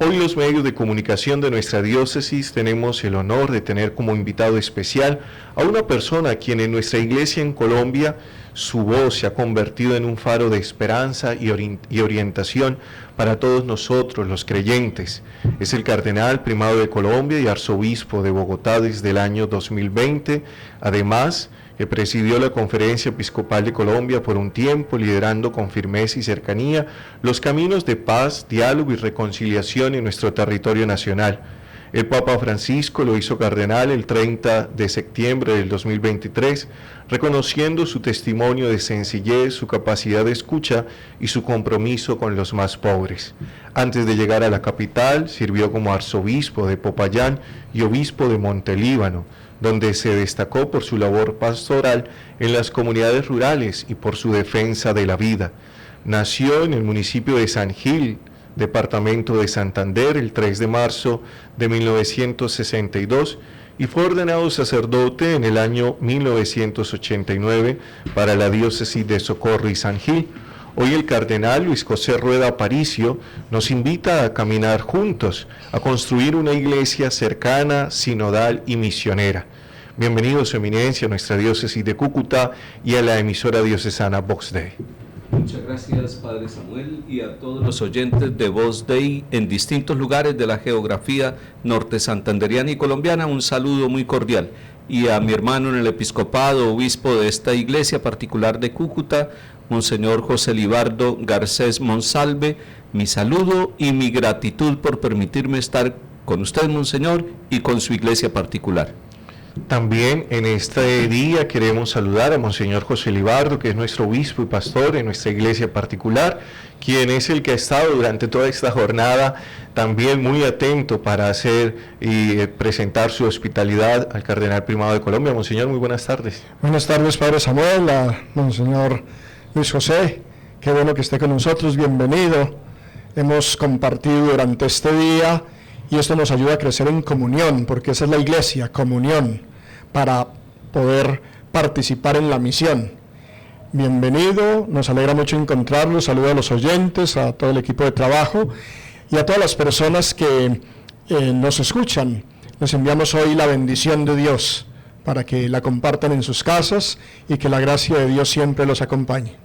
Hoy los medios de comunicación de nuestra diócesis tenemos el honor de tener como invitado especial a una persona a quien en nuestra iglesia en Colombia su voz se ha convertido en un faro de esperanza y orientación para todos nosotros los creyentes. Es el cardenal primado de Colombia y arzobispo de Bogotá desde el año 2020. Además, que presidió la Conferencia Episcopal de Colombia por un tiempo, liderando con firmeza y cercanía los caminos de paz, diálogo y reconciliación en nuestro territorio nacional. El Papa Francisco lo hizo cardenal el 30 de septiembre del 2023, reconociendo su testimonio de sencillez, su capacidad de escucha y su compromiso con los más pobres. Antes de llegar a la capital, sirvió como arzobispo de Popayán y obispo de Montelíbano, donde se destacó por su labor pastoral en las comunidades rurales y por su defensa de la vida. Nació en el municipio de San Gil, departamento de Santander, el 3 de marzo de 1962 y fue ordenado sacerdote en el año 1989 para la diócesis de Socorro y San Gil. Hoy el cardenal Luis José Rueda Aparicio nos invita a caminar juntos, a construir una iglesia cercana, sinodal y misionera. Bienvenidos, su eminencia, a nuestra diócesis de Cúcuta y a la emisora diocesana Vox Dei. Muchas gracias, Padre Samuel, y a todos los oyentes de Vox Dei en distintos lugares de la geografía norte santanderiana y colombiana, un saludo muy cordial. Y a mi hermano en el episcopado, obispo de esta iglesia particular de Cúcuta, Monseñor José Libardo Garcés Monsalve, mi saludo y mi gratitud por permitirme estar con usted, Monseñor, y con su iglesia particular. También en este día queremos saludar a Monseñor José Libardo, que es nuestro obispo y pastor en nuestra iglesia particular, quien es el que ha estado durante toda esta jornada también muy atento para hacer y presentar su hospitalidad al Cardenal Primado de Colombia. Monseñor, muy buenas tardes. Buenas tardes, Padre Samuel, a Monseñor Luis José, qué bueno que esté con nosotros, bienvenido. Hemos compartido durante este día y esto nos ayuda a crecer en comunión, porque esa es la iglesia, comunión, para poder participar en la misión. Bienvenido, nos alegra mucho encontrarlo, saludo a los oyentes, a todo el equipo de trabajo y a todas las personas que nos escuchan. Les enviamos hoy la bendición de Dios para que la compartan en sus casas y que la gracia de Dios siempre los acompañe.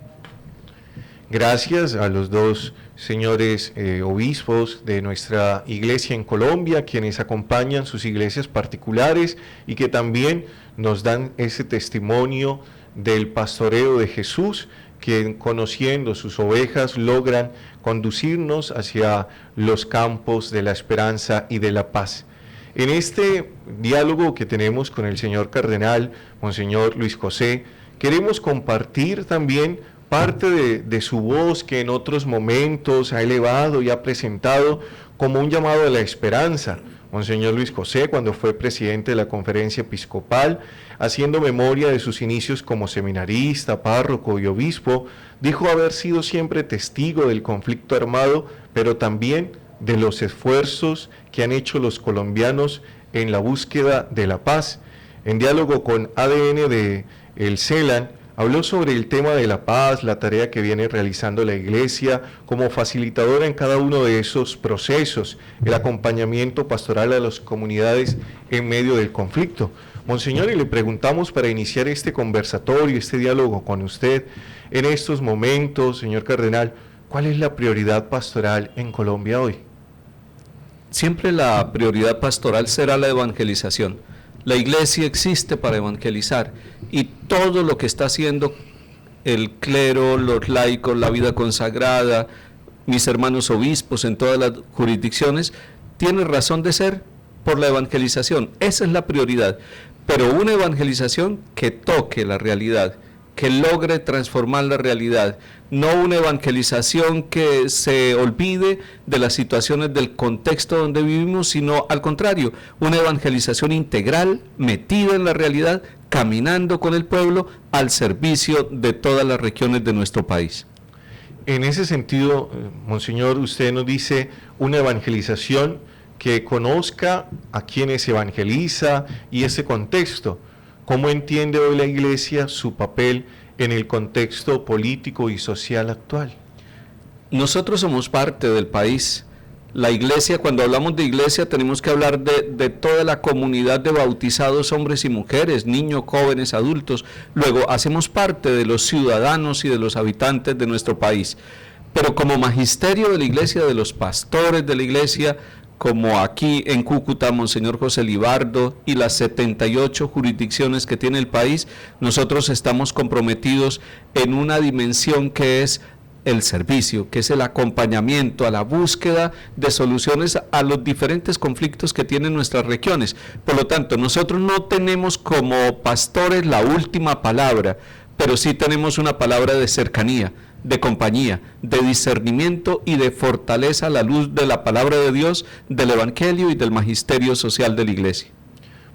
Gracias a los dos señores obispos de nuestra iglesia en Colombia, quienes acompañan sus iglesias particulares y que también nos dan ese testimonio del pastoreo de Jesús, que conociendo sus ovejas logran conducirnos hacia los campos de la esperanza y de la paz. En este diálogo que tenemos con el señor cardenal, Monseñor Luis José, queremos compartir también parte de su voz que en otros momentos ha elevado y ha presentado como un llamado a la esperanza. Monseñor Luis José, cuando fue presidente de la Conferencia Episcopal, haciendo memoria de sus inicios como seminarista, párroco y obispo, dijo haber sido siempre testigo del conflicto armado, pero también de los esfuerzos que han hecho los colombianos en la búsqueda de la paz. En diálogo con ADN de El CELAN, habló sobre el tema de la paz, la tarea que viene realizando la Iglesia como facilitadora en cada uno de esos procesos, el acompañamiento pastoral a las comunidades en medio del conflicto. Monseñor, y le preguntamos para iniciar este conversatorio, este diálogo con usted, en estos momentos, señor cardenal, ¿cuál es la prioridad pastoral en Colombia hoy? Siempre la prioridad pastoral será la evangelización. La iglesia existe para evangelizar y todo lo que está haciendo el clero, los laicos, la vida consagrada, mis hermanos obispos en todas las jurisdicciones, tiene razón de ser por la evangelización. Esa es la prioridad, pero una evangelización que toque la realidad, que logre transformar la realidad, no una evangelización que se olvide de las situaciones del contexto donde vivimos, sino al contrario, una evangelización integral, metida en la realidad, caminando con el pueblo al servicio de todas las regiones de nuestro país. En ese sentido, Monseñor, usted nos dice una evangelización que conozca a quienes evangeliza y ese contexto. ¿Cómo entiende hoy la Iglesia su papel en el contexto político y social actual? Nosotros somos parte del país. La iglesia, cuando hablamos de iglesia, tenemos que hablar de toda la comunidad de bautizados, hombres y mujeres, niños, jóvenes, adultos. Luego, hacemos parte de los ciudadanos y de los habitantes de nuestro país. Pero como magisterio de la iglesia, de los pastores de la iglesia, como aquí en Cúcuta, Monseñor José Libardo y las 78 jurisdicciones que tiene el país, nosotros estamos comprometidos en una dimensión que es el servicio, que es el acompañamiento a la búsqueda de soluciones a los diferentes conflictos que tienen nuestras regiones. Por lo tanto, nosotros no tenemos como pastores la última palabra, pero sí tenemos una palabra de cercanía, de compañía, de discernimiento y de fortaleza a la luz de la palabra de Dios, del Evangelio y del magisterio social de la Iglesia.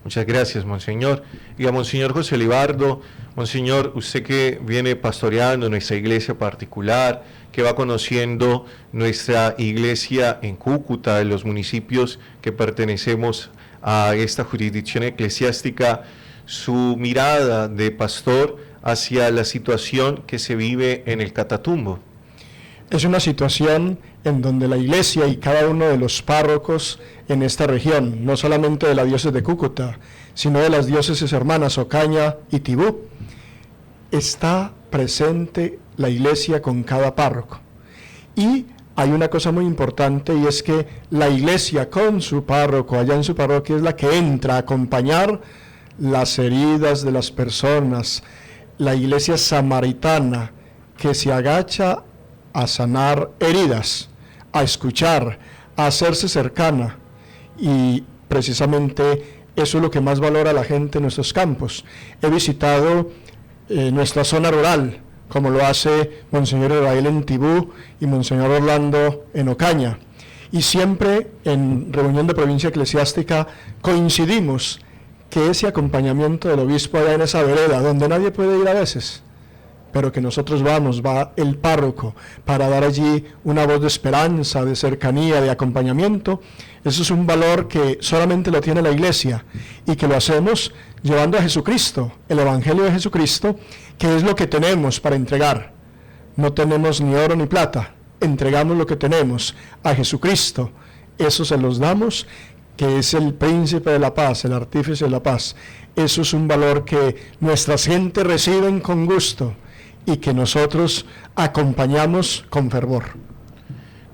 Muchas gracias, Monseñor. Y a Monseñor José Libardo, Monseñor, usted que viene pastoreando nuestra iglesia particular, que va conociendo nuestra iglesia en Cúcuta, en los municipios que pertenecemos a esta jurisdicción eclesiástica, su mirada de pastor hacia la situación que se vive en el Catatumbo. Es una situación en donde la iglesia y cada uno de los párrocos en esta región, no solamente de la diócesis de Cúcuta, sino de las diócesis hermanas Ocaña y Tibú, está presente la iglesia con cada párroco. Y hay una cosa muy importante, y es que la iglesia con su párroco, allá en su parroquia, es la que entra a acompañar las heridas de las personas, la iglesia samaritana que se agacha a sanar heridas, a escuchar, a hacerse cercana, y precisamente eso es lo que más valora la gente en nuestros campos. He visitado nuestra zona rural, como lo hace Monseñor Israel en Tibú y Monseñor Orlando en Ocaña, y siempre en reunión de provincia eclesiástica coincidimos que ese acompañamiento del obispo allá en esa vereda, donde nadie puede ir a veces, pero que nosotros vamos, va el párroco, para dar allí una voz de esperanza, de cercanía, de acompañamiento. Eso es un valor que solamente lo tiene la iglesia, y que lo hacemos llevando a Jesucristo, el Evangelio de Jesucristo, que es lo que tenemos para entregar. No tenemos ni oro ni plata, entregamos lo que tenemos a Jesucristo, eso se los damos, que es el príncipe de la paz, el artífice de la paz. Eso es un valor que nuestras gentes reciben con gusto y que nosotros acompañamos con fervor.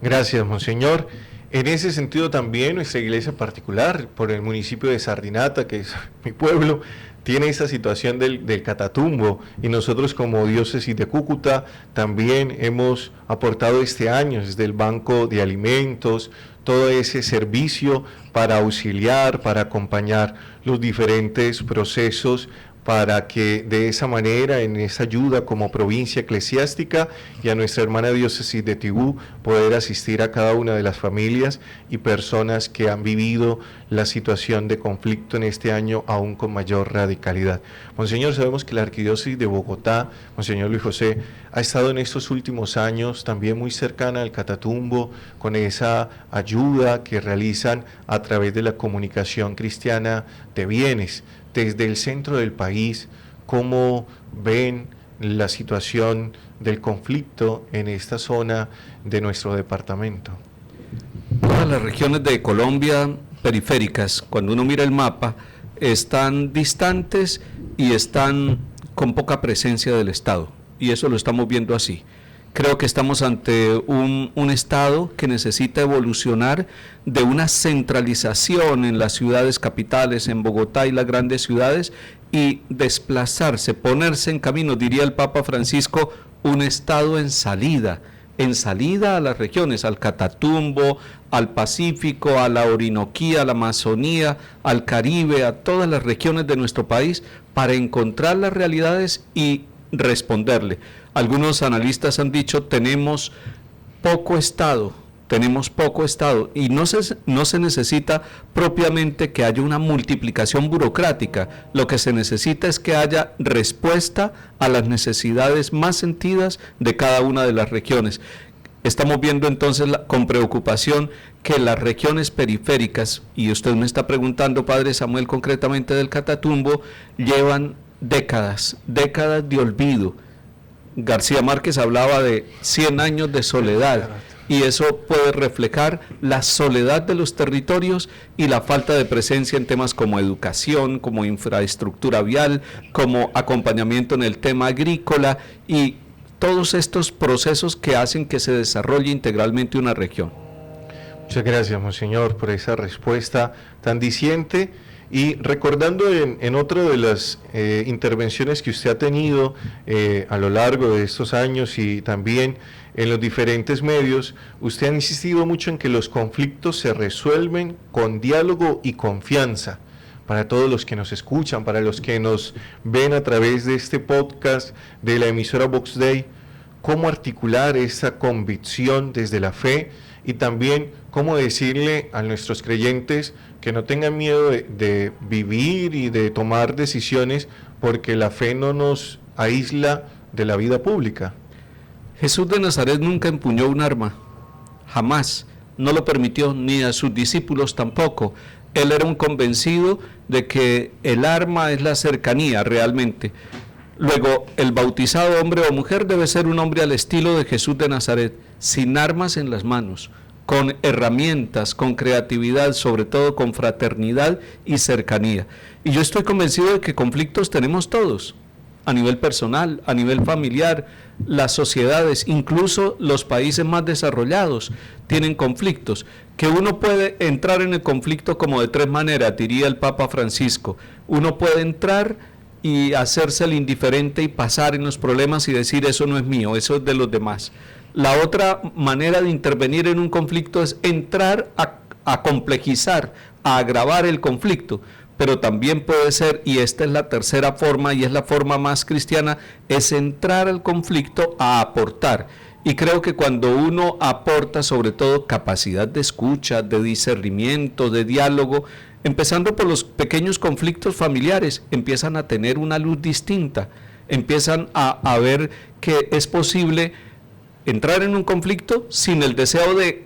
Gracias, Monseñor. En ese sentido también nuestra iglesia particular, por el municipio de Sardinata, que es mi pueblo, tiene esa situación del Catatumbo, y nosotros como diócesis de Cúcuta también hemos aportado este año desde el Banco de Alimentos, todo ese servicio para auxiliar, para acompañar los diferentes procesos, para que de esa manera, en esa ayuda como provincia eclesiástica y a nuestra hermana diócesis de Tibú, poder asistir a cada una de las familias y personas que han vivido la situación de conflicto en este año aún con mayor radicalidad. Monseñor, sabemos que la arquidiócesis de Bogotá, Monseñor Luis José, ha estado en estos últimos años también muy cercana al Catatumbo, con esa ayuda que realizan a través de la comunicación cristiana de bienes. Desde el centro del país, ¿cómo ven la situación del conflicto en esta zona de nuestro departamento? Todas las regiones de Colombia periféricas, cuando uno mira el mapa, están distantes y están con poca presencia del Estado, y eso lo estamos viendo así. Creo que estamos ante un Estado que necesita evolucionar de una centralización en las ciudades capitales, en Bogotá y las grandes ciudades, y desplazarse, ponerse en camino, diría el Papa Francisco, un Estado en salida a las regiones, al Catatumbo, al Pacífico, a la Orinoquía, a la Amazonía, al Caribe, a todas las regiones de nuestro país, para encontrar las realidades y responderle. Algunos analistas han dicho, tenemos poco Estado, y no se necesita propiamente que haya una multiplicación burocrática. Lo que se necesita es que haya respuesta a las necesidades más sentidas de cada una de las regiones. Estamos viendo entonces con preocupación que las regiones periféricas, y usted me está preguntando, Padre Samuel, concretamente del Catatumbo, llevan décadas de olvido. García Márquez hablaba de 100 años de soledad, y eso puede reflejar la soledad de los territorios y la falta de presencia en temas como educación, como infraestructura vial, como acompañamiento en el tema agrícola y todos estos procesos que hacen que se desarrolle integralmente una región. Muchas gracias, Monseñor, por esa respuesta tan diciente. Y recordando en otra de las intervenciones que usted ha tenido a lo largo de estos años y también en los diferentes medios, usted ha insistido mucho en que los conflictos se resuelven con diálogo y confianza. Para todos los que nos escuchan, para los que nos ven a través de este podcast de la emisora Vox Dei, cómo articular esa convicción desde la fe y también cómo decirle a nuestros creyentes que no tengan miedo de vivir y de tomar decisiones, porque la fe no nos aísla de la vida pública. Jesús de Nazaret nunca empuñó un arma, jamás, no lo permitió, ni a sus discípulos tampoco. Él era un convencido de que el arma es la cercanía realmente. Luego, el bautizado hombre o mujer debe ser un hombre al estilo de Jesús de Nazaret, sin armas en las manos, con herramientas, con creatividad, sobre todo con fraternidad y cercanía. Y yo estoy convencido de que conflictos tenemos todos, a nivel personal, a nivel familiar, las sociedades, incluso los países más desarrollados tienen conflictos, que uno puede entrar en el conflicto como de tres maneras, diría el Papa Francisco. Uno puede entrar y hacerse el indiferente y pasar en los problemas y decir eso no es mío, eso es de los demás. La otra manera de intervenir en un conflicto es entrar a complejizar, a agravar el conflicto, pero también puede ser, y esta es la tercera forma y es la forma más cristiana, es entrar al conflicto a aportar. Y creo que cuando uno aporta sobre todo capacidad de escucha, de discernimiento, de diálogo, empezando por los pequeños conflictos familiares, empiezan a tener una luz distinta, empiezan a ver que es posible entrar en un conflicto sin el deseo de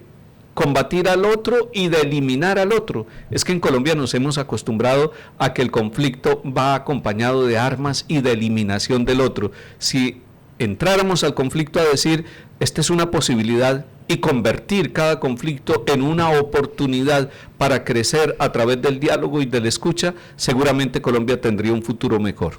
combatir al otro y de eliminar al otro. Es que en Colombia nos hemos acostumbrado a que el conflicto va acompañado de armas y de eliminación del otro. Si entráramos al conflicto a decir, esta es una posibilidad, y convertir cada conflicto en una oportunidad para crecer a través del diálogo y de la escucha, seguramente Colombia tendría un futuro mejor.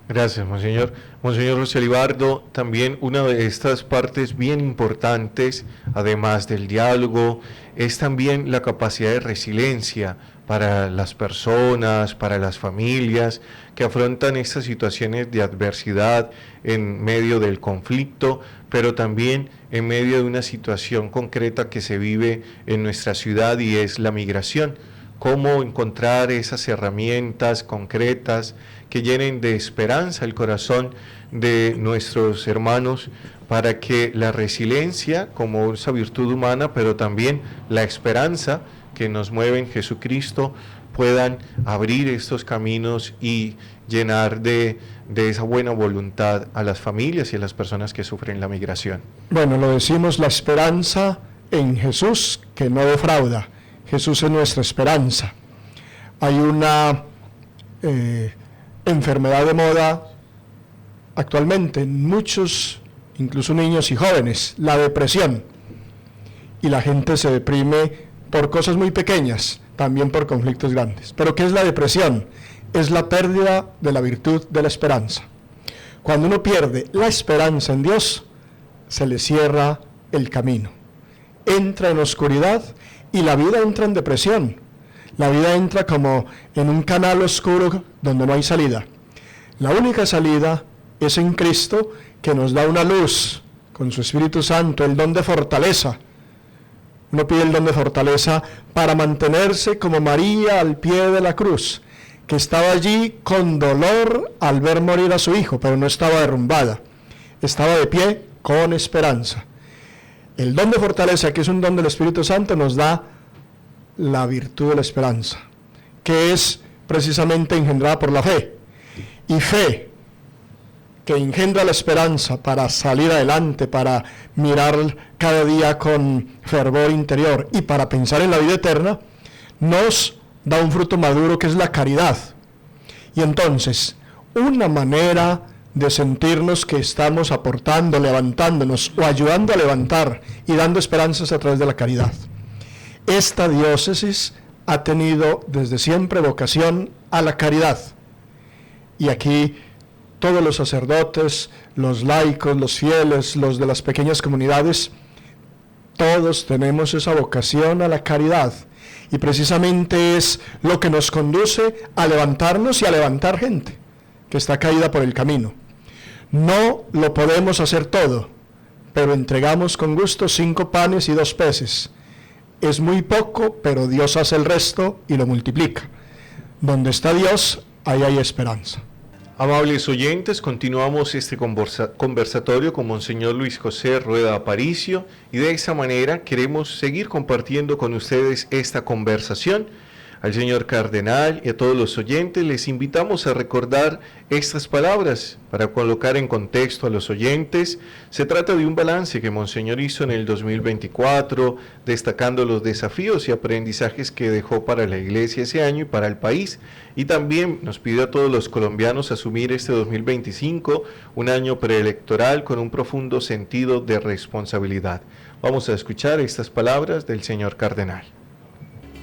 Gracias, Monseñor. Monseñor José Libardo, también una de estas partes bien importantes, además del diálogo, es también la capacidad de resiliencia para las personas, para las familias que afrontan estas situaciones de adversidad en medio del conflicto, pero también en medio de una situación concreta que se vive en nuestra ciudad y es la migración. Cómo encontrar esas herramientas concretas que llenen de esperanza el corazón de nuestros hermanos para que la resiliencia como esa virtud humana, pero también la esperanza que nos mueve en Jesucristo, puedan abrir estos caminos y llenar de esa buena voluntad a las familias y a las personas que sufren la migración. Bueno, lo decimos, la esperanza en Jesús que no defrauda. Jesús es nuestra esperanza. Hay una enfermedad de moda actualmente en muchos, incluso niños y jóvenes, la depresión. Y la gente se deprime por cosas muy pequeñas, también por conflictos grandes. ¿Pero qué es la depresión? Es la pérdida de la virtud de la esperanza. Cuando uno pierde la esperanza en Dios, se le cierra el camino. Entra en oscuridad y la vida entra en depresión. La vida entra como en un canal oscuro donde no hay salida. La única salida es en Cristo, que nos da una luz con su Espíritu Santo, el don de fortaleza. Uno pide el don de fortaleza para mantenerse como María al pie de la cruz, que estaba allí con dolor al ver morir a su hijo, pero no estaba derrumbada. Estaba de pie con esperanza. El don de fortaleza, que es un don del Espíritu Santo, nos da la virtud de la esperanza, que es precisamente engendrada por la fe. Y fe que engendra la esperanza para salir adelante, para mirar cada día con fervor interior y para pensar en la vida eterna, nos da un fruto maduro que es la caridad. Y entonces, una manera de sentirnos que estamos aportando, levantándonos o ayudando a levantar y dando esperanzas a través de la caridad. Esta diócesis ha tenido desde siempre vocación a la caridad. Y aquí todos los sacerdotes, los laicos, los fieles, los de las pequeñas comunidades, todos tenemos esa vocación a la caridad. Y precisamente es lo que nos conduce a levantarnos y a levantar gente que está caída por el camino. No lo podemos hacer todo, pero entregamos con gusto 5 panes y 2 peces. Es muy poco, pero Dios hace el resto y lo multiplica. Donde está Dios, ahí hay esperanza. Amables oyentes, continuamos este conversatorio con Monseñor Luis José Rueda Aparicio, y de esa manera queremos seguir compartiendo con ustedes esta conversación. Al señor cardenal y a todos los oyentes les invitamos a recordar estas palabras para colocar en contexto a los oyentes. Se trata de un balance que Monseñor hizo en el 2024, destacando los desafíos y aprendizajes que dejó para la Iglesia ese año y para el país, y también nos pidió a todos los colombianos asumir este 2025, un año preelectoral con un profundo sentido de responsabilidad. Vamos a escuchar estas palabras del señor cardenal.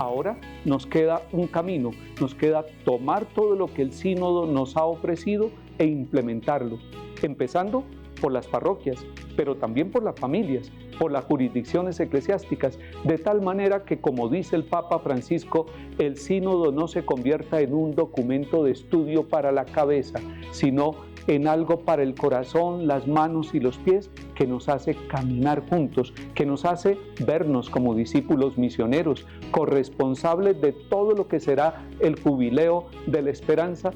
Ahora nos queda un camino, nos queda tomar todo lo que el sínodo nos ha ofrecido e implementarlo, empezando por las parroquias, pero también por las familias, por las jurisdicciones eclesiásticas, de tal manera que, como dice el Papa Francisco, el sínodo no se convierta en un documento de estudio para la cabeza, sino en algo para el corazón, las manos y los pies, que nos hace caminar juntos, que nos hace vernos como discípulos misioneros, corresponsables de todo lo que será el jubileo de la esperanza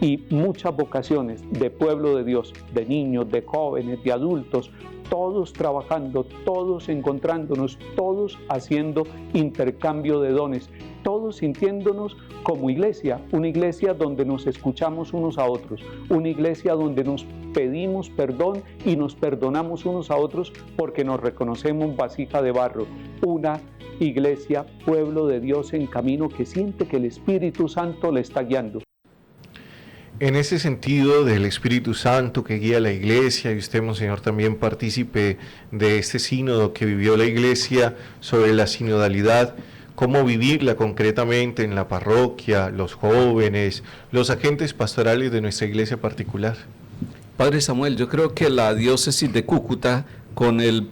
y muchas vocaciones de pueblo de Dios, de niños, de jóvenes, de adultos, todos trabajando, todos encontrándonos, todos haciendo intercambio de dones, todos sintiéndonos como iglesia, una iglesia donde nos escuchamos unos a otros, una iglesia donde nos pedimos perdón y nos perdonamos unos a otros porque nos reconocemos vasija de barro, una iglesia, pueblo de Dios en camino que siente que el Espíritu Santo le está guiando. En ese sentido del Espíritu Santo que guía la Iglesia, y usted, Monseñor, también partícipe de este sínodo que vivió la Iglesia sobre la sinodalidad, ¿cómo vivirla concretamente en la parroquia, los jóvenes, los agentes pastorales de nuestra Iglesia particular? Padre Samuel, yo creo que la diócesis de Cúcuta, con el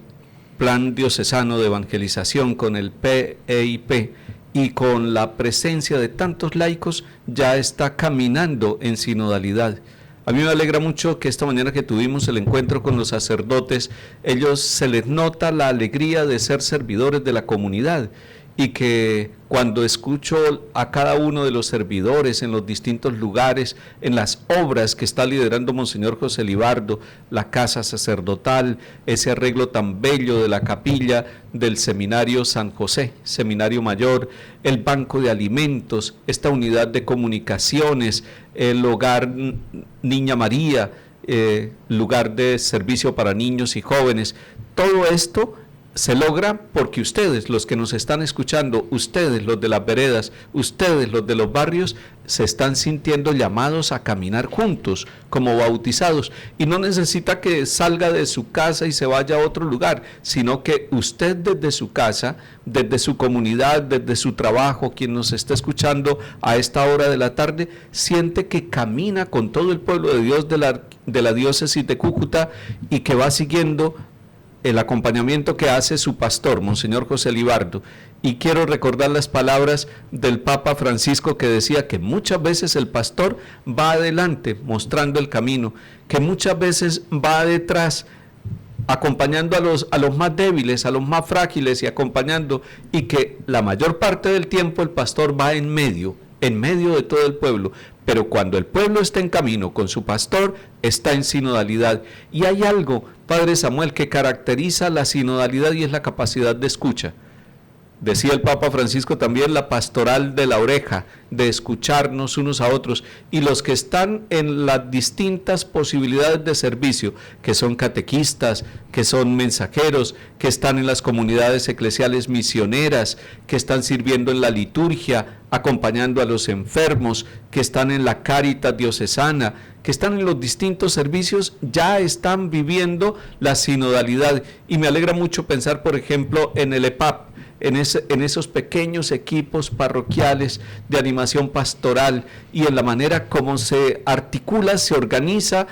plan diocesano de evangelización, con el PEIP, y con la presencia de tantos laicos, ya está caminando en sinodalidad. A mí me alegra mucho que esta mañana que tuvimos el encuentro con los sacerdotes, ellos se les nota la alegría de ser servidores de la comunidad, y que cuando escucho a cada uno de los servidores en los distintos lugares, en las obras que está liderando Monseñor José Libardo, la casa sacerdotal, ese arreglo tan bello de la capilla del Seminario San José, Seminario Mayor, el banco de alimentos, esta unidad de comunicaciones, el hogar Niña María, lugar de servicio para niños y jóvenes, todo esto se logra porque ustedes, los que nos están escuchando, ustedes, los de las veredas, ustedes, los de los barrios, se están sintiendo llamados a caminar juntos, como bautizados, y no necesita que salga de su casa y se vaya a otro lugar, sino que usted desde su casa, desde su comunidad, desde su trabajo, quien nos está escuchando a esta hora de la tarde, siente que camina con todo el pueblo de Dios de la diócesis de Cúcuta, y que va siguiendo el acompañamiento que hace su pastor, Monseñor José Libardo. Y quiero recordar las palabras del Papa Francisco, que decía que muchas veces el pastor va adelante mostrando el camino, que muchas veces va detrás acompañando a los más débiles, a los más frágiles, y acompañando, y que la mayor parte del tiempo el pastor va en medio de todo el pueblo. Pero cuando el pueblo está en camino con su pastor, está en sinodalidad. Y hay algo, Padre Samuel, que caracteriza la sinodalidad, y es la capacidad de escucha. Decía el Papa Francisco también la pastoral de la oreja, de escucharnos unos a otros, y los que están en las distintas posibilidades de servicio, que son catequistas, que son mensajeros, que están en las comunidades eclesiales misioneras, que están sirviendo en la liturgia, acompañando a los enfermos, que están en la Cáritas diocesana, que están en los distintos servicios, ya están viviendo la sinodalidad. Y me alegra mucho pensar, por ejemplo, en el EPAP, en esos pequeños equipos parroquiales de animación pastoral y en la manera como se articula, se organiza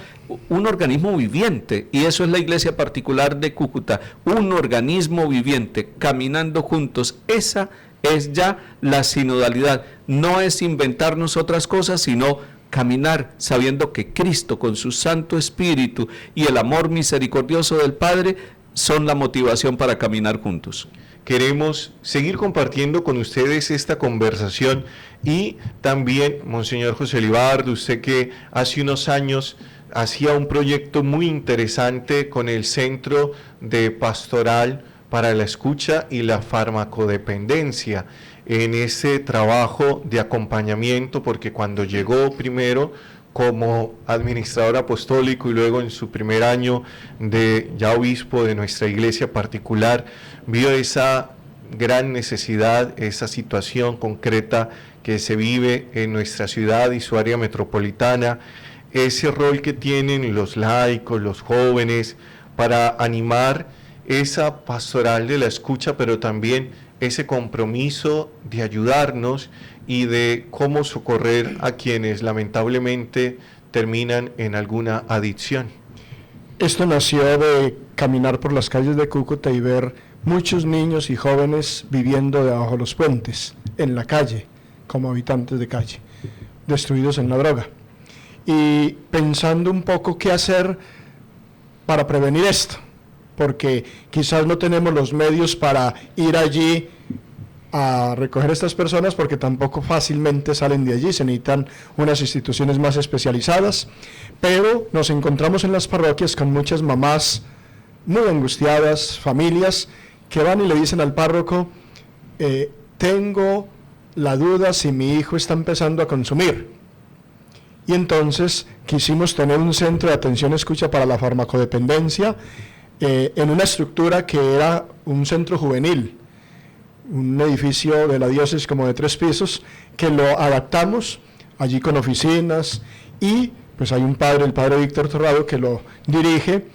un organismo viviente, y eso es la Iglesia Particular de Cúcuta, un organismo viviente, caminando juntos. Esa es ya la sinodalidad, no es inventarnos otras cosas, sino caminar sabiendo que Cristo con su Santo Espíritu y el amor misericordioso del Padre son la motivación para caminar juntos. Queremos seguir compartiendo con ustedes esta conversación y también, Monseñor José Libardo, usted que hace unos años hacía un proyecto muy interesante con el Centro de Pastoral para la Escucha y la Farmacodependencia, en ese trabajo de acompañamiento, porque cuando llegó primero como administrador apostólico y luego en su primer año de ya obispo de nuestra iglesia particular, vio esa gran necesidad, esa situación concreta que se vive en nuestra ciudad y su área metropolitana, ese rol que tienen los laicos, los jóvenes, para animar esa pastoral de la escucha, pero también ese compromiso de ayudarnos y de cómo socorrer a quienes lamentablemente terminan en alguna adicción. Esto nació de caminar por las calles de Cúcuta y ver muchos niños y jóvenes viviendo debajo de los puentes, en la calle, como habitantes de calle, destruidos en la droga. Y pensando un poco qué hacer para prevenir esto, porque quizás no tenemos los medios para ir allí a recoger a estas personas, porque tampoco fácilmente salen de allí, se necesitan unas instituciones más especializadas, pero nos encontramos en las parroquias con muchas mamás muy angustiadas, familias que van y le dicen al párroco, tengo la duda si mi hijo está empezando a consumir. Y entonces quisimos tener un centro de atención escucha para la farmacodependencia, en una estructura que era un centro juvenil, un edificio de la diócesis como de 3 pisos, que lo adaptamos allí con oficinas, y pues hay un padre, el padre Víctor Torrado, que lo dirige,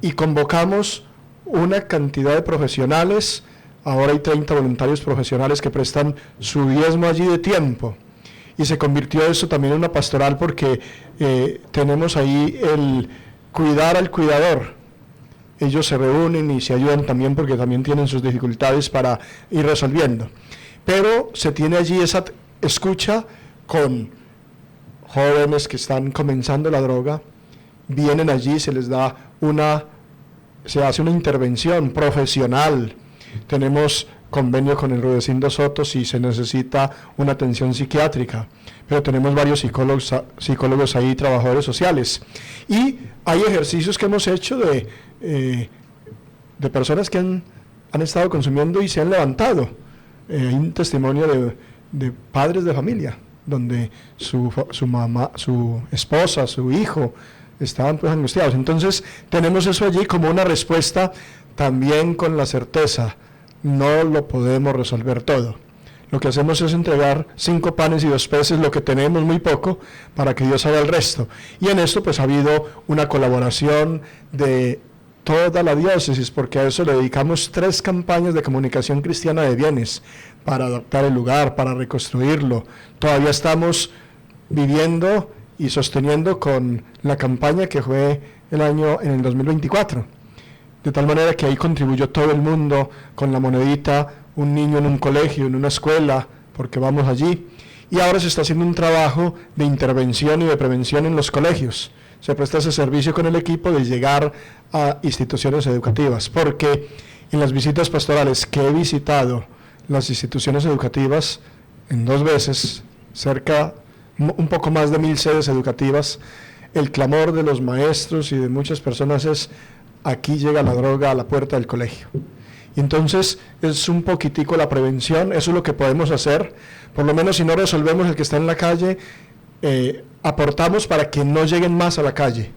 y convocamos una cantidad de profesionales. Ahora hay 30 voluntarios profesionales que prestan su diezmo allí de tiempo, y se convirtió eso también en una pastoral, porque tenemos ahí el cuidar al cuidador. Ellos se reúnen y se ayudan también, porque también tienen sus dificultades para ir resolviendo. Pero se tiene allí esa escucha con jóvenes que están comenzando la droga, vienen allí, se les da se hace una intervención profesional. Tenemos convenio con el Rudecindo Soto si se necesita una atención psiquiátrica, pero tenemos varios psicólogos ahí, trabajadores sociales, y hay ejercicios que hemos hecho de personas que han estado consumiendo y se han levantado. Hay un testimonio de padres de familia, donde su mamá, su esposa, su hijo estaban pues angustiados. Entonces tenemos eso allí como una respuesta, también con la certeza, no lo podemos resolver todo. Lo que hacemos es entregar 5 panes y 2 peces, lo que tenemos, muy poco, para que Dios haga el resto. Y en esto pues ha habido una colaboración de toda la diócesis, porque a eso le dedicamos 3 campañas de comunicación cristiana de bienes, para adaptar el lugar, para reconstruirlo. Todavía estamos viviendo y sosteniendo con la campaña que fue en el 2024, de tal manera que ahí contribuyó todo el mundo con la monedita, un niño en un colegio, en una escuela, porque vamos allí. Y ahora se está haciendo un trabajo de intervención y de prevención en los colegios. Se presta ese servicio con el equipo de llegar a instituciones educativas, porque en las visitas pastorales que he visitado las instituciones educativas en 2 veces, un poco más de 1000 sedes educativas, el clamor de los maestros y de muchas personas es: aquí llega la droga a la puerta del colegio. Y entonces es un poquitico la prevención, eso es lo que podemos hacer. Por lo menos si no resolvemos el que está en la calle, aportamos para que no lleguen más a la calle.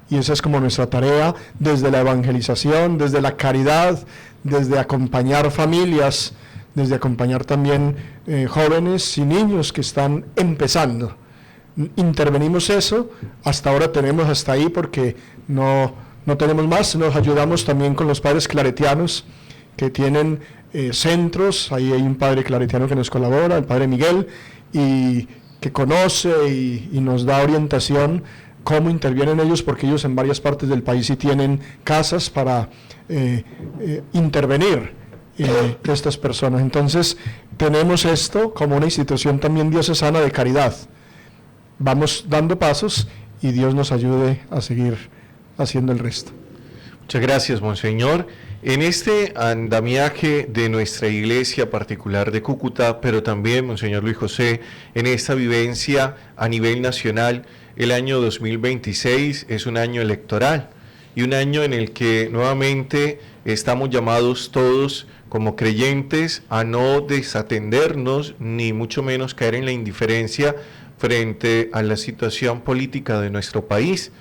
Y esa es como nuestra tarea desde la evangelización, desde la caridad, desde acompañar familias, desde acompañar también jóvenes y niños que están empezando. Intervenimos eso, hasta ahora tenemos hasta ahí porque no tenemos más. Nos ayudamos también con los padres claretianos que tienen centros. Ahí hay un padre claretiano que nos colabora, el padre Miguel, y que conoce y nos da orientación cómo intervienen ellos, porque ellos en varias partes del país sí tienen casas para intervenir estas personas. Entonces tenemos esto como una institución también diocesana de caridad. Vamos dando pasos y Dios nos ayude a seguir haciendo el resto. Muchas gracias, Monseñor. En este andamiaje de nuestra iglesia particular de Cúcuta, pero también, Monseñor Luis José, en esta vivencia a nivel nacional, el año 2026 es un año electoral y un año en el que nuevamente estamos llamados todos como creyentes a no desatendernos, ni mucho menos caer en la indiferencia frente a la situación política de nuestro país.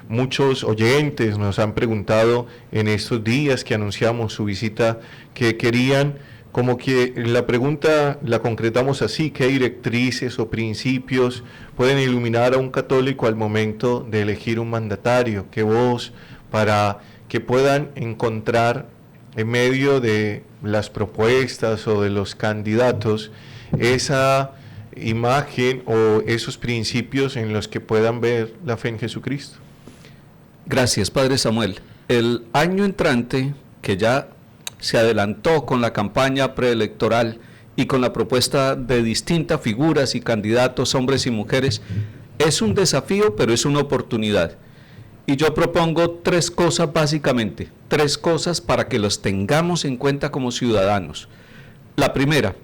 Muchos oyentes nos han preguntado en estos días que anunciamos su visita, que querían, como que la pregunta la concretamos así: ¿qué directrices o principios pueden iluminar a un católico al momento de elegir un mandatario? ¿Qué voz para que puedan encontrar en medio de las propuestas o de los candidatos esa imagen o esos principios en los que puedan ver la fe en Jesucristo? Gracias, Padre Samuel. El año entrante, que ya se adelantó con la campaña preelectoral y con la propuesta de distintas figuras y candidatos, hombres y mujeres, es un desafío, pero es una oportunidad. Y yo propongo 3 cosas básicamente, 3 cosas para que los tengamos en cuenta como ciudadanos. La primera,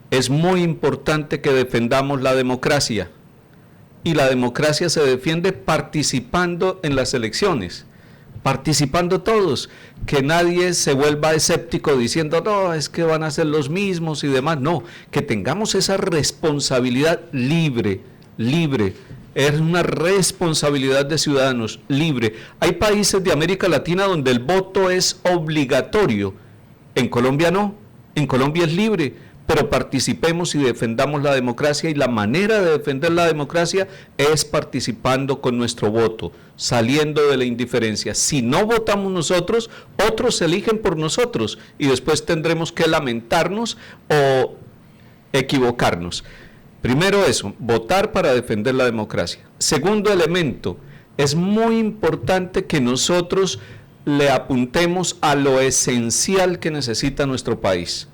es muy importante que defendamos la democracia. Y la democracia se defiende participando en las elecciones, participando todos, que nadie se vuelva escéptico diciendo, no, es que van a ser los mismos y demás. No, que tengamos esa responsabilidad libre, es una responsabilidad de ciudadanos, libre. Hay países de América Latina donde el voto es obligatorio, en Colombia no, en Colombia es libre. Pero participemos y defendamos la democracia, y la manera de defender la democracia es participando con nuestro voto, saliendo de la indiferencia. Si no votamos nosotros, otros eligen por nosotros y después tendremos que lamentarnos o equivocarnos. Primero eso, votar para defender la democracia. Segundo elemento, es muy importante que nosotros le apuntemos a lo esencial que necesita nuestro país.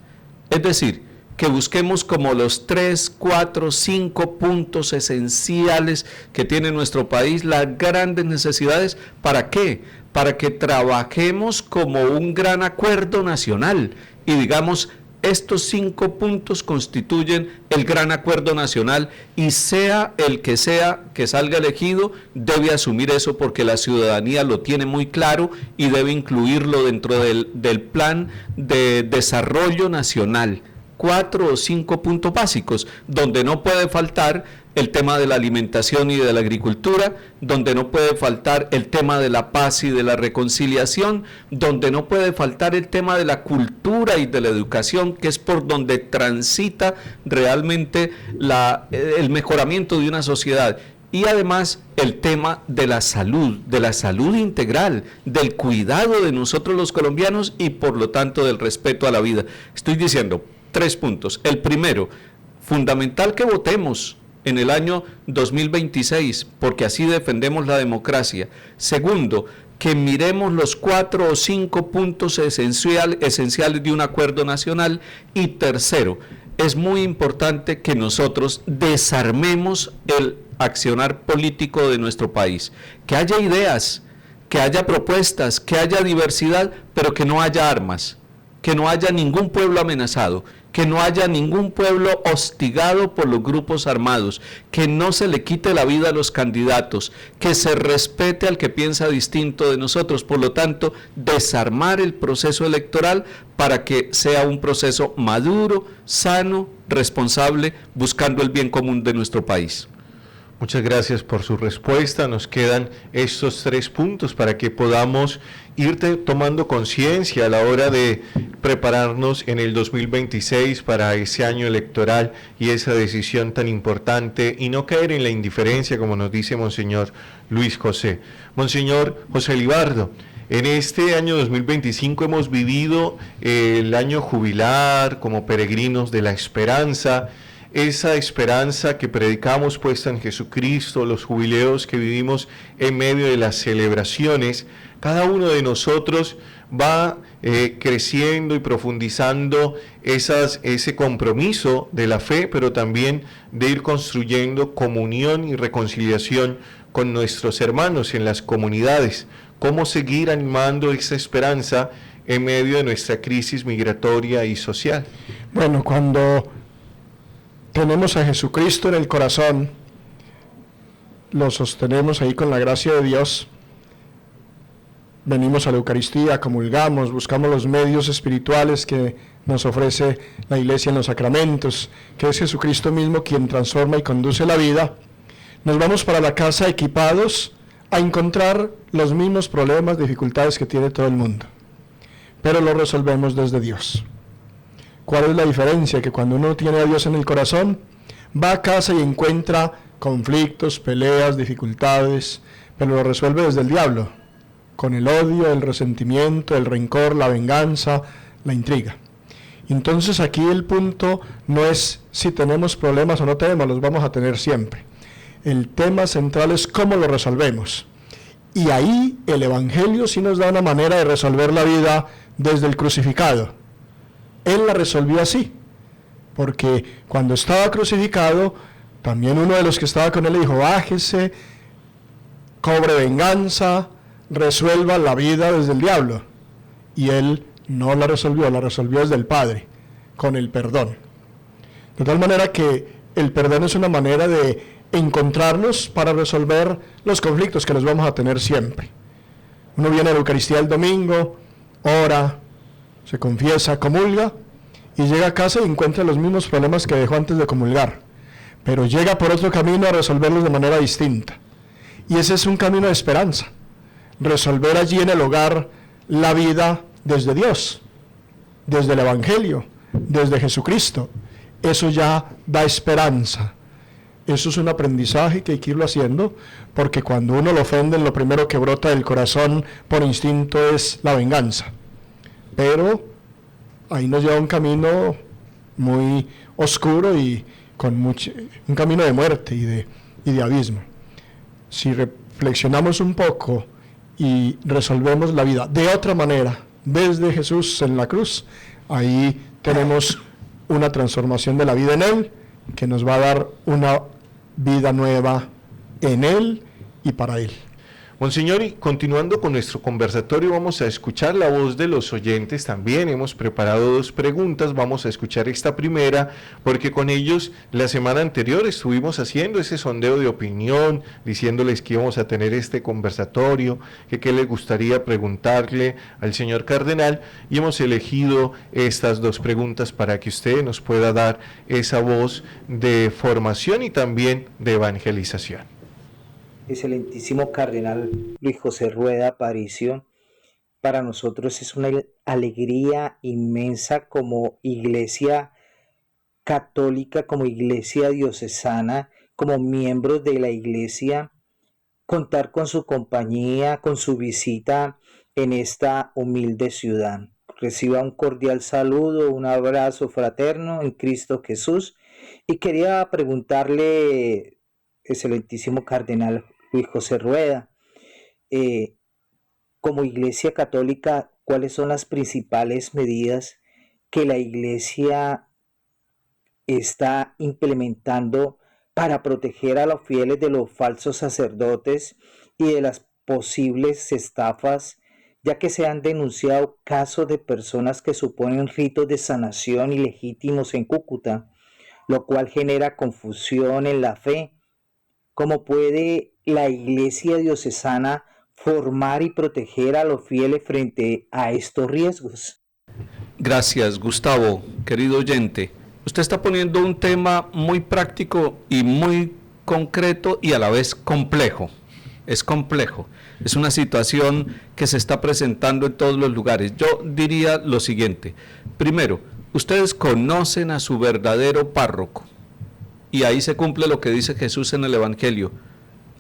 Es decir, que busquemos como los 3, 4, 5 puntos esenciales que tiene nuestro país, las grandes necesidades. ¿Para qué? Para que trabajemos como un gran acuerdo nacional y digamos, estos 5 puntos constituyen el gran acuerdo nacional, y sea el que sea que salga elegido, debe asumir eso porque la ciudadanía lo tiene muy claro y debe incluirlo dentro del plan de desarrollo nacional. 4 o 5 puntos básicos, donde no puede faltar el tema de la alimentación y de la agricultura, donde no puede faltar el tema de la paz y de la reconciliación, donde no puede faltar el tema de la cultura y de la educación, que es por donde transita realmente el mejoramiento de una sociedad. Y además el tema de la salud integral, del cuidado de nosotros los colombianos y por lo tanto del respeto a la vida. Estoy diciendo 3 puntos. El primero, fundamental que votemos en el año 2026, porque así defendemos la democracia. Segundo, que miremos los 4 o 5 puntos esenciales de un acuerdo nacional. Y tercero, es muy importante que nosotros desarmemos el accionar político de nuestro país, que haya ideas, que haya propuestas, que haya diversidad, pero que no haya armas, que no haya ningún pueblo amenazado, que no haya ningún pueblo hostigado por los grupos armados, que no se le quite la vida a los candidatos, que se respete al que piensa distinto de nosotros. Por lo tanto, desarmar el proceso electoral para que sea un proceso maduro, sano, responsable, buscando el bien común de nuestro país. Muchas gracias por su respuesta. Nos quedan estos 3 puntos para que podamos ir tomando conciencia a la hora de prepararnos en el 2026 para ese año electoral y esa decisión tan importante, y no caer en la indiferencia, como nos dice Monseñor Luis José. Monseñor José Libardo, en este año 2025 hemos vivido el año jubilar como peregrinos de la esperanza, esa esperanza que predicamos puesta en Jesucristo, los jubileos que vivimos en medio de las celebraciones. Cada uno de nosotros va creciendo y profundizando ese compromiso de la fe, pero también de ir construyendo comunión y reconciliación con nuestros hermanos en las comunidades. ¿Cómo seguir animando esa esperanza en medio de nuestra crisis migratoria y social? Bueno, cuando tenemos a Jesucristo en el corazón, lo sostenemos ahí con la gracia de Dios, venimos a la Eucaristía, comulgamos, buscamos los medios espirituales que nos ofrece la Iglesia en los sacramentos, que es Jesucristo mismo quien transforma y conduce la vida. Nos vamos para la casa equipados a encontrar los mismos problemas, dificultades que tiene todo el mundo, pero lo resolvemos desde Dios. ¿Cuál es la diferencia? Que cuando uno tiene a Dios en el corazón, va a casa y encuentra conflictos, peleas, dificultades, pero lo resuelve desde el diablo, con el odio, el resentimiento, el rencor, la venganza, la intriga. Entonces aquí el punto no es si tenemos problemas o no tenemos, los vamos a tener siempre. El tema central es cómo lo resolvemos. Y ahí el Evangelio sí nos da una manera de resolver la vida desde el crucificado. Él la resolvió así, porque cuando estaba crucificado, también uno de los que estaba con él le dijo, bájese, cobre venganza, resuelva la vida desde el diablo. Y él no la resolvió desde el Padre, con el perdón. De tal manera que el perdón es una manera de encontrarnos para resolver los conflictos que los vamos a tener siempre. Uno viene a la Eucaristía el domingo, ora, se confiesa, comulga, y llega a casa y encuentra los mismos problemas que dejó antes de comulgar, pero llega por otro camino a resolverlos de manera distinta. Y ese es un camino de esperanza, resolver allí en el hogar la vida desde Dios, desde el Evangelio, desde Jesucristo. Eso ya da esperanza. Eso es un aprendizaje que hay que irlo haciendo, porque cuando uno lo ofende, lo primero que brota del corazón por instinto es la venganza. Pero ahí nos lleva un camino muy oscuro y con un camino de muerte y de abismo. Si reflexionamos un poco y resolvemos la vida de otra manera, desde Jesús en la cruz, ahí tenemos una transformación de la vida en Él, que nos va a dar una vida nueva en Él y para Él. Monseñor, y continuando con nuestro conversatorio, vamos a escuchar la voz de los oyentes también. Hemos preparado 2 preguntas, vamos a escuchar esta primera, porque con ellos la semana anterior estuvimos haciendo ese sondeo de opinión, diciéndoles que íbamos a tener este conversatorio, que qué les gustaría preguntarle al señor cardenal, y hemos elegido estas 2 preguntas para que usted nos pueda dar esa voz de formación y también de evangelización. Excelentísimo Cardenal Luis José Rueda Aparicio, para nosotros es una alegría inmensa como Iglesia Católica, como Iglesia Diocesana, como miembros de la Iglesia, contar con su compañía, con su visita en esta humilde ciudad. Reciba un cordial saludo, un abrazo fraterno en Cristo Jesús, y quería preguntarle, excelentísimo Cardenal Luis José Rueda, como Iglesia Católica, ¿cuáles son las principales medidas que la Iglesia está implementando para proteger a los fieles de los falsos sacerdotes y de las posibles estafas ya que se han denunciado casos de personas que suponen ritos de sanación ilegítimos en Cúcuta, lo cual genera confusión en la fe. ¿Cómo puede la Iglesia diocesana formar y proteger a los fieles frente a estos riesgos? Gracias, Gustavo, querido oyente. Usted está poniendo un tema muy práctico y muy concreto y a la vez complejo. Es complejo. Es una situación que se está presentando en todos los lugares. Yo diría lo siguiente. Primero, ustedes conocen a su verdadero párroco. Y ahí se cumple lo que dice Jesús en el Evangelio.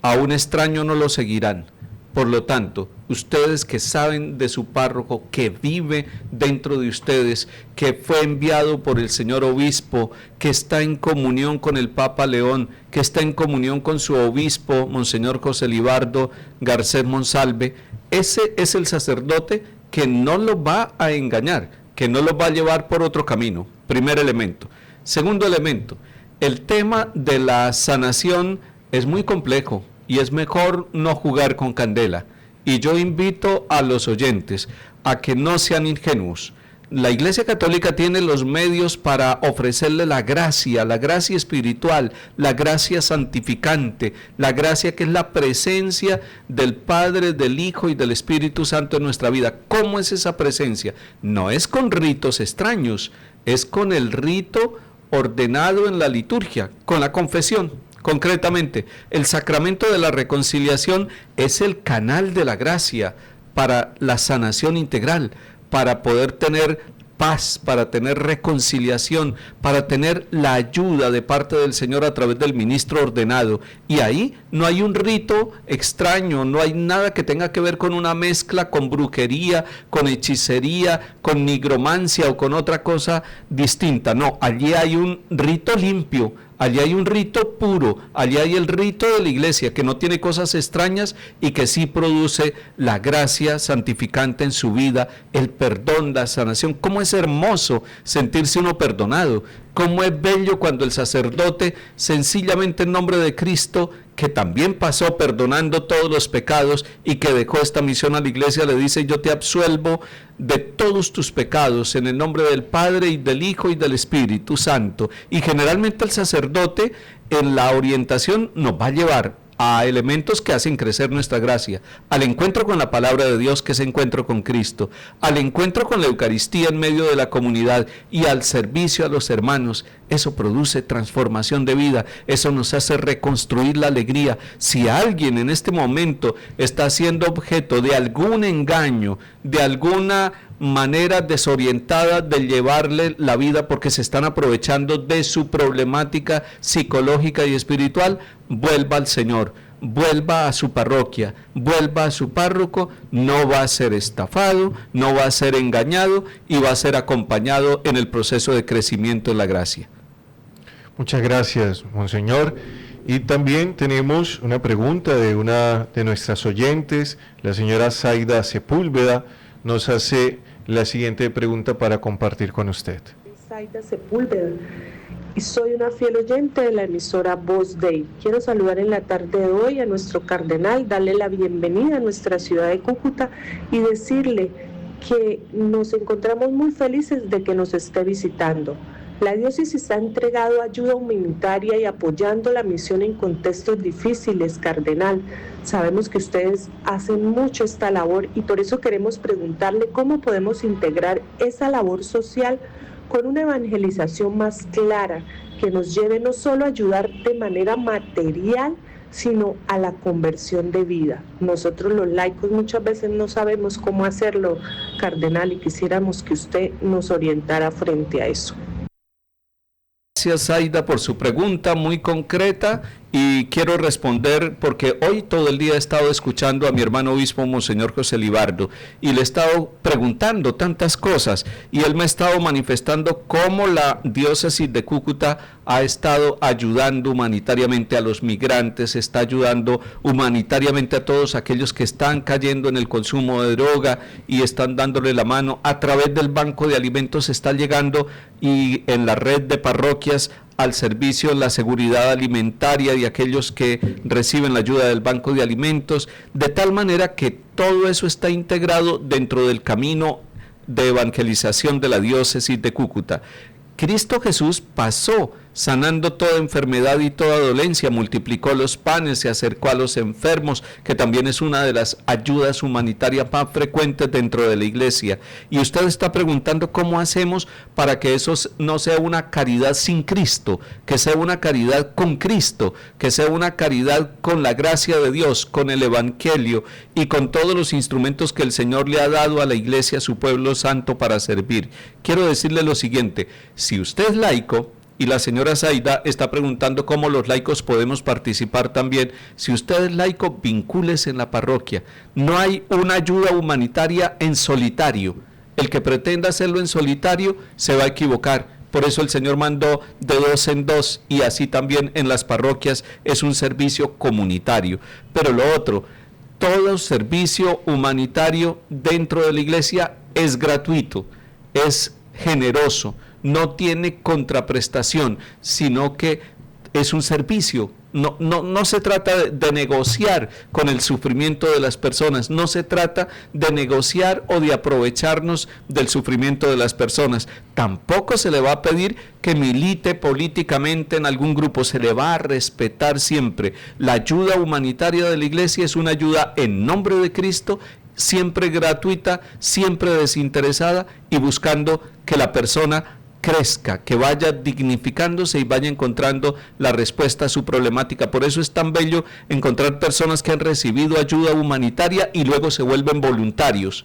A un extraño no lo seguirán. Por lo tanto, ustedes que saben de su párroco, que vive dentro de ustedes, que fue enviado por el señor obispo, que está en comunión con el Papa León, que está en comunión con su obispo, Monseñor José Libardo Garcés Monsalve, ese es el sacerdote que no lo va a engañar, que no lo va a llevar por otro camino. Primer elemento. Segundo elemento, el tema de la sanación es muy complejo. Y es mejor no jugar con candela. Y yo invito a los oyentes a que no sean ingenuos. La Iglesia Católica tiene los medios para ofrecerle la gracia espiritual, la gracia santificante, la gracia que es la presencia del Padre, del Hijo y del Espíritu Santo en nuestra vida. ¿Cómo es esa presencia? No es con ritos extraños, es con el rito ordenado en la liturgia, con la confesión. Concretamente, el sacramento de la reconciliación es el canal de la gracia para la sanación integral, para poder tener paz, para tener reconciliación, para tener la ayuda de parte del Señor a través del ministro ordenado. Y ahí no hay un rito extraño, no hay nada que tenga que ver con una mezcla, con brujería, con hechicería, con nigromancia o con otra cosa distinta. No, allí hay un rito limpio, allí hay un rito puro, allí hay el rito de la Iglesia que no tiene cosas extrañas y que sí produce la gracia santificante en su vida, el perdón, la sanación. ¿Cómo es hermoso sentirse uno perdonado? ¿Cómo es bello cuando el sacerdote, sencillamente en nombre de Cristo, que también pasó perdonando todos los pecados y que dejó esta misión a la Iglesia, le dice: yo te absuelvo de todos tus pecados en el nombre del Padre y del Hijo y del Espíritu Santo? Y generalmente el sacerdote en la orientación nos va a llevar a elementos que hacen crecer nuestra gracia, al encuentro con la palabra de Dios, que es encuentro con Cristo, al encuentro con la Eucaristía en medio de la comunidad y al servicio a los hermanos. Eso produce transformación de vida, eso nos hace reconstruir la alegría. Si alguien en este momento está siendo objeto de algún engaño, de alguna manera desorientada de llevarle la vida porque se están aprovechando de su problemática psicológica y espiritual, vuelva al Señor, vuelva a su parroquia, vuelva a su párroco. No va a ser estafado, no va a ser engañado y va a ser acompañado en el proceso de crecimiento en la gracia. Muchas gracias, Monseñor. Y también tenemos una pregunta de una de nuestras oyentes, la señora Zaida Sepúlveda. Nos hace la siguiente pregunta para compartir con usted. Zaida Sepúlveda, y soy una fiel oyente de la emisora Voz Dei. Quiero saludar en la tarde de hoy a nuestro cardenal, darle la bienvenida a nuestra ciudad de Cúcuta y decirle que nos encontramos muy felices de que nos esté visitando. La diócesis ha entregado ayuda humanitaria y apoyando la misión en contextos difíciles, cardenal. Sabemos que ustedes hacen mucho esta labor y por eso queremos preguntarle cómo podemos integrar esa labor social con una evangelización más clara que nos lleve no solo a ayudar de manera material, sino a la conversión de vida. Nosotros los laicos muchas veces no sabemos cómo hacerlo, cardenal, y quisiéramos que usted nos orientara frente a eso. Gracias, Zaida, por su pregunta muy concreta, y quiero responder porque hoy todo el día he estado escuchando a mi hermano obispo Monseñor José Libardo y le he estado preguntando tantas cosas y él me ha estado manifestando cómo la diócesis de Cúcuta ha estado ayudando humanitariamente a los migrantes, está ayudando humanitariamente a todos aquellos que están cayendo en el consumo de droga y están dándole la mano. A través del Banco de Alimentos está llegando, y en la red de parroquias parroquias al servicio, la seguridad alimentaria de aquellos que reciben la ayuda del Banco de Alimentos, de tal manera que todo eso está integrado dentro del camino de evangelización de la diócesis de Cúcuta. Cristo Jesús pasó sanando toda enfermedad y toda dolencia, multiplicó los panes, se acercó a los enfermos, que también es una de las ayudas humanitarias más frecuentes dentro de la iglesia. Y usted está preguntando cómo hacemos para que eso no sea una caridad sin Cristo, que sea una caridad con Cristo, que sea una caridad con la gracia de Dios, con el Evangelio y con todos los instrumentos que el Señor le ha dado a la iglesia, a su pueblo santo, para servir. Quiero decirle lo siguiente: si usted es laico, y la señora Zaida está preguntando cómo los laicos podemos participar también. Si usted es laico, vincúlese en la parroquia. No hay una ayuda humanitaria en solitario. El que pretenda hacerlo en solitario se va a equivocar. Por eso el Señor mandó de 2 en 2, y así también en las parroquias es un servicio comunitario. Pero lo otro, todo servicio humanitario dentro de la iglesia es gratuito, es generoso, no tiene contraprestación, sino que es un servicio. No se trata de negociar con el sufrimiento de las personas, no se trata de negociar o de aprovecharnos del sufrimiento de las personas. Tampoco se le va a pedir que milite políticamente en algún grupo, se le va a respetar siempre. La ayuda humanitaria de la iglesia es una ayuda en nombre de Cristo, siempre gratuita, siempre desinteresada y buscando que la persona crezca, que vaya dignificándose y vaya encontrando la respuesta a su problemática. Por eso es tan bello encontrar personas que han recibido ayuda humanitaria y luego se vuelven voluntarios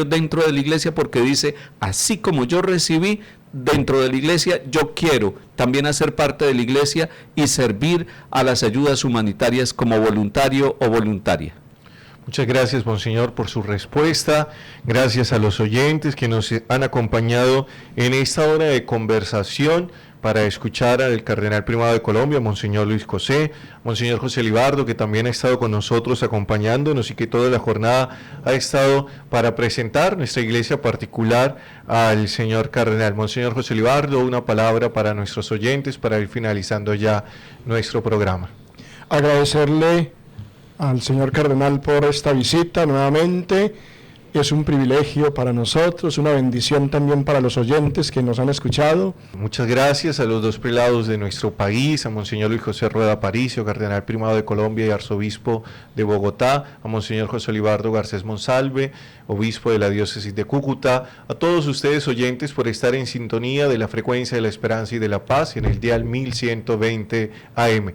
dentro de la iglesia, porque dice, así como yo recibí dentro de la iglesia, yo quiero también hacer parte de la iglesia y servir a las ayudas humanitarias como voluntario o voluntaria. Muchas gracias, Monseñor, por su respuesta. Gracias a los oyentes que nos han acompañado en esta hora de conversación para escuchar al Cardenal Primado de Colombia, Monseñor Luis José, Monseñor José Libardo, que también ha estado con nosotros acompañándonos y que toda la jornada ha estado para presentar nuestra iglesia particular al señor Cardenal. Monseñor José Libardo, una palabra para nuestros oyentes para ir finalizando ya nuestro programa. Agradecerle al señor Cardenal por esta visita nuevamente. Es un privilegio para nosotros, una bendición también para los oyentes que nos han escuchado. Muchas gracias a los 2 prelados de nuestro país, a Monseñor Luis José Rueda Aparicio, Cardenal Primado de Colombia y Arzobispo de Bogotá, a Monseñor José Libardo Garcés Monsalve, Obispo de la Diócesis de Cúcuta, a todos ustedes oyentes por estar en sintonía de la frecuencia de la esperanza y de la paz en el dial 1120 AM.